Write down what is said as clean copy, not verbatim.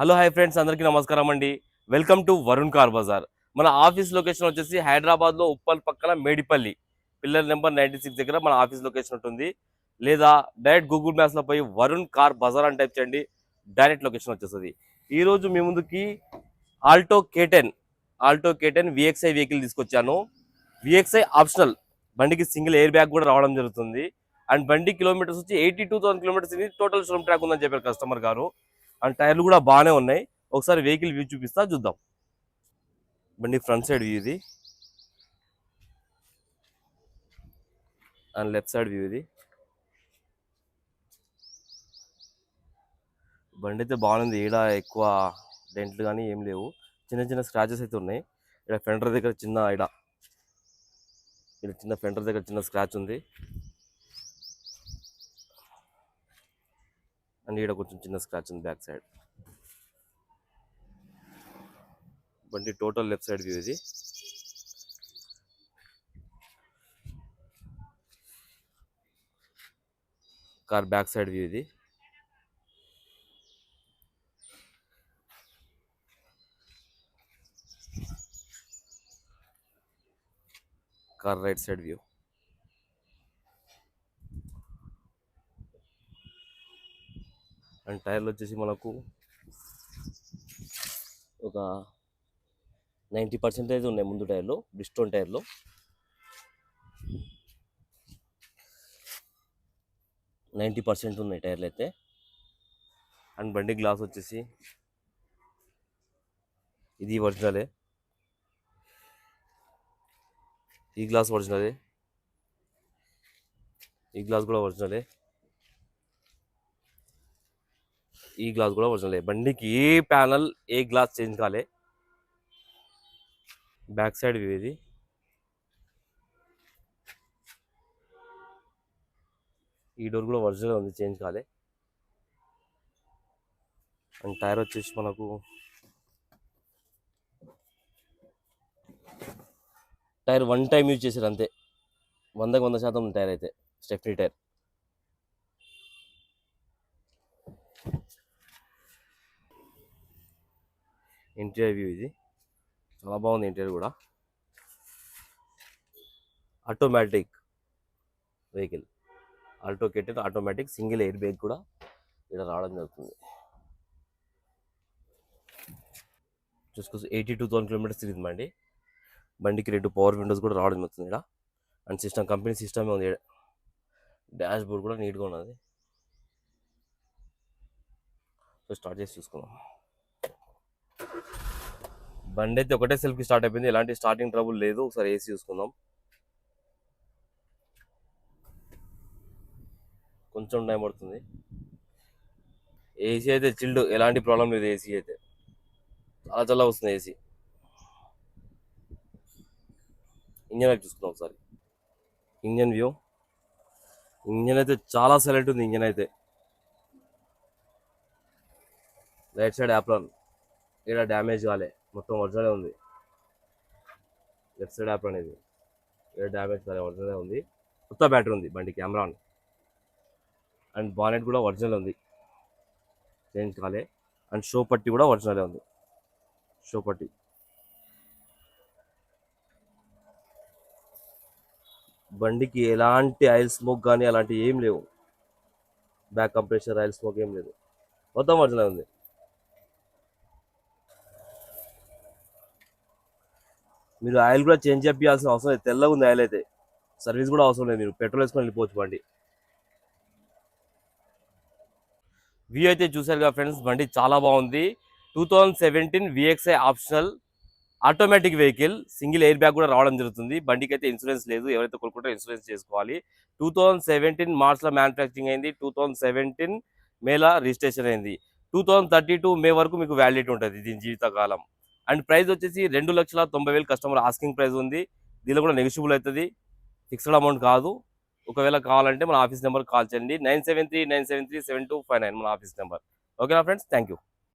Hello hi friends, అందరికీ నమస్కారం అండి. Welcome to Varun car Bazar. మన ఆఫీస్ లొకేషన్ వచ్చేసి హైదరాబాద్లో ఉప్పల్ పక్కన మేడిపల్లి పిల్లర్ నెంబర్ 96 దగ్గర మన ఆఫీస్ లొకేషన్ ఉంటుంది. లేదా డైరెక్ట్ గూగుల్ మ్యాప్స్లో పోయి వరుణ్ కార్ బజార్ అని టైప్ చేయండి, డైరెక్ట్ లొకేషన్ వచ్చేస్తుంది. ఈరోజు మీ ముందుకి ఆల్టో K10 VXI వెహికల్ తీసుకొచ్చాను. VXI ఆప్షనల్, బండికి సింగిల్ ఎయిర్ బ్యాగ్ కూడా రావడం జరుగుతుంది. అండ్ బండి కిలోమీటర్స్ వచ్చి 82,000 కిలోమీటర్స్ ఇది. టోటల్ షోరూమ్ ట్రాక్ ఉందని చెప్పారు కస్టమర్ గారు. అండ్ టైర్లు కూడా బాగానే ఉన్నాయి. ఒకసారి వెహికల్ వ్యూ చూపిస్తా, చూద్దాం. బండి ఫ్రంట్ సైడ్ వ్యూ ఇది, అండ్ లెఫ్ట్ సైడ్ వ్యూ ఇది. బండి అయితే బాగుంది. ఈడ ఎక్కువ డెంట్లు కానీ ఏం లేవు, చిన్న చిన్న స్క్రాచెస్ అయితే ఉన్నాయి. ఇక్కడ ఫెండర్ దగ్గర చిన్న ఫెండర్ దగ్గర చిన్న స్క్రాచ్ ఉంది. అండ్ ఈడ కొంచెం చిన్న స్క్రాచ్ ఉంది బ్యాక్ సైడ్. బండి టోటల్ లెఫ్ట్ సైడ్ వ్యూ ఇది. కార్ బ్యాక్ సైడ్ వ్యూ ఇది. Car right side view. And టైర్లు వచ్చేసి మనకు ఒక 90% ఉన్నాయి ముందు టైర్లు, బ్రిస్టోన్ టైర్లు. నైంటీ పర్సెంట్ ఉన్నాయి టైర్లు అయితే. అండ్ బండి గ్లాస్ వచ్చేసి ఇది ఒరిజినలే, ఈ గ్లాస్ ఒరిజినలే, ఈ గ్లాస్ కూడా ఒరిజినలే, ఈ గ్లాస్ కూడా ఒరిజినలే. బండికి ఏ ప్యానల్ ఏ గ్లాస్ చేంజ్ కాలే. బ్యాక్ సైడ్ వ్యూ ఇది. ఈ డోర్ కూడా ఒరిజినల్ ఉంది, చేంజ్ కాలే. అండ్ టైర్ వచ్చేసి మనకు టైర్ వన్ టైం యూజ్ చేశారు అంతే. 100% ఉంది టైర్ అయితే, స్టెఫ్నీ టైర్. ఇంటీరియర్ వ్యూ ఇది. చాలా బాగుంది ఇంటీరియర్ కూడా. Automatic vehicle, Alto K10 automatic, single air bag కూడా ఇక్కడ రావడం జరుగుతుంది. చూసుకోవచ్చు 82,000 కిలోమీటర్స్ తిరిగిందండి. బండికి 2 పవర్ విండోస్ కూడా రావడం జరుగుతుంది ఇక్కడ. అండ్ కంపెనీ సిస్టమే ఉంది. డాష్ బోర్డ్ కూడా నీట్గా ఉన్నది. సో స్టార్ట్ చేసి చూసుకుందాం. బండి అయితే ఒకటే సెల్ఫ్కి స్టార్ట్ అయిపోయింది, ఎలాంటి స్టార్టింగ్ ట్రబుల్ లేదు. ఒకసారి ఏసీ చూసుకుందాం. కొంచెం టైం పడుతుంది. ఏసీ అయితే చిల్డ్, ఎలాంటి ప్రాబ్లం లేదు. ఏసీ అయితే చాలా చాలా వస్తుంది ఏసీ. ఇంజన్ అయితే చూసుకుందాం ఒకసారి. Engine view. ఇంజన్ అయితే చాలా సైలెంట్ ఉంది. ఇంజన్ అయితే రైట్ సైడ్ యాప్రాన్, ఇక్కడ డ్యామేజ్ కాలే, మొత్తం ఒరిజినల్ ఉంది. లెఫ్ట్ సైడ్ యాప్రాన్ ఇది, ఇక్కడ డ్యామేజ్ కాలే, ఒరిజినల్ ఉంది. కొత్త బ్యాటరీ ఉంది బండి, కెమెరా. అండ్ బానెట్ కూడా ఒరిజినల్ ఉంది, చేంజ్ కాలే. అండ్ షో పట్టి కూడా ఒరిజినల్ ఉంది, షో పట్టి. బండికి ఎలాంటి ఆయిల్ స్మోక్ కానీ అలాంటివి ఏం లేవు. బ్యాక్ కంప్రెషర్, ఆయిల్ స్మోక్ ఏం లేదు, మొత్తం ఒరిజినల్ ఉంది. మీరు ఆయిల్ కూడా చేంజ్ చేయాల్సిన అవసరం లేదు, తెల్లగా ఉంది ఆయిల్ అయితే. సర్వీస్ కూడా అవసరం లేదు, మీరు పెట్రోల్ వేసుకొని వెళ్ళిపోవచ్చు బండి. వ్యూ అయితే చూసారు కదా ఫ్రెండ్స్, బండి చాలా బాగుంది. 2017 VXI optional automatic vehicle, single air bag కూడా రావడం జరుగుతుంది. బండికి అయితే ఇన్సూరెన్స్ లేదు, ఎవరైతే కొనుక్కుంటారో ఇన్సూరెన్స్ చేసుకోవాలి. 2017 మార్చ్లో మ్యానుఫ్యాక్చరింగ్ అయింది, 2017 మేలో రిజిస్ట్రేషన్ అయింది. 2032 మే వరకు మీకు వ్యాలిడిటీ ఉంటుంది దీని జీవితకాలం. అండ్ ప్రైస్ వచ్చేసి 2,90,000 కస్టమర్ ఆస్కింగ్ ప్రైస్ ఉంది. దీనిలో కూడా నెగిషియబుల్ అవుతుంది, ఫిక్స్డ్ అమౌంట్ కాదు. ఒకవేళ కావాలంటే మన ఆఫీస్ నెంబర్ కాల్ చేయండి, 973-973-7259 మన ఆఫీస్ నెంబర్. ఓకేనా ఫ్రెండ్స్, థ్యాంక్ యూ.